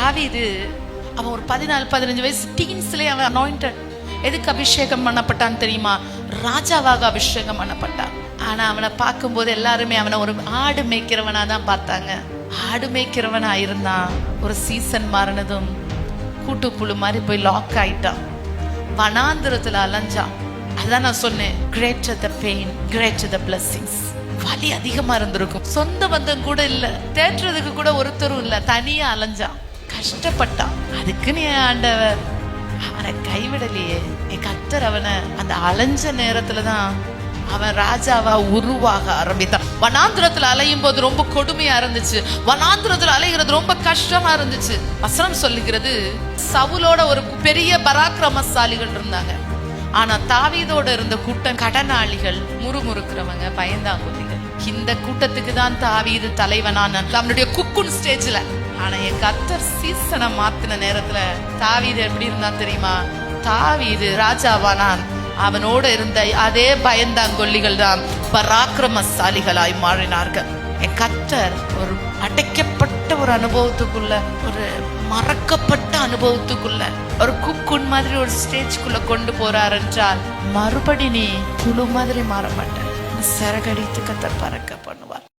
தாவீது அவன் ஒரு 14-15 வயசு டீன்ஸ்லயே அவன் அனாயிண்டட். எதுக்கு அபிஷேகம் பண்ணப்பட்டான்னு தெரியுமா? ராஜாவாக அபிஷேகம் பண்ணப்பட்டான். ஆனா அவனை பார்க்கும்போது எல்லாருமே அவனை ஒரு ஆடு மேய்க்கிறவனா தான் பார்த்தாங்க. ஆடு மேய்க்கிறவனா இருந்தான். ஒரு சீசன் மாறினதும் கூட்டுப்புழு மாதிரி போய் லாக் ஆயிட்டான். வனாந்திரத்துல அலைஞ்சான். அதான் நான் சொன்னேன், greater the pain, greater the blessings. வலி அதிகமா இருந்திருக்கும். சொந்த பந்தம் கூட இல்ல, தேற்றுறதுக்கு கூட ஒருத்தரும் இல்ல, தனியா அலைஞ்சான், கஷ்டப்பட்டான். அதுக்குன்னு ஆண்டவர் அவனை கைவிடலையே. என் கர்த்தர் அவனை அந்த அலைஞ்ச நேரத்துலதான் அவன் ராஜாவா உருவாக ஆரம்பித்தான். வனாந்திரத்துல அலையும் போது ரொம்ப கொடுமையா இருந்துச்சு. வனாந்திரத்துல அலைகிறது ரொம்ப கஷ்டமா இருந்துச்சு. வசனம் சொல்லுகிறது, சவுலோட ஒரு பெரிய பராக்கிரமசாலிகள் இருந்தாங்க. ஆனா தாவீதோட இருந்த கூட்டம் கடனாளிகள், முறுமுறுக்கிறவங்க, பயந்தாங்குதிகள். இந்த கூட்டத்துக்கு தான் தாவீது தலைவனான அவனுடைய குக்குன் ஸ்டேஜ்ல. ஆனா என் கர்த்தர் சீசனை மாத்தின நேரத்துல தாவீது எப்படி இருந்தான் தெரியுமா? தாவீது ராஜாவானான். அவனோட இருந்த அதே பயந்தாங்கொல்லிகள் தான் பராக்கிரமசாலிகளாய் மாறினார்கள். என் கர்த்தர் ஒரு அடைக்கப்பட்ட ஒரு அனுபவத்துக்குள்ள, ஒரு மறக்கப்பட்ட அனுபவத்துக்குள்ள, ஒரு குக்குன் மாதிரி ஒரு ஸ்டேஜ்குள்ள கொண்டு போறார் என்றால் மறுபடி நீ புழு மாதிரி மாற மாட்ட. சிறகடித்து கர்த்தர் பறக்க பண்ணுவார்.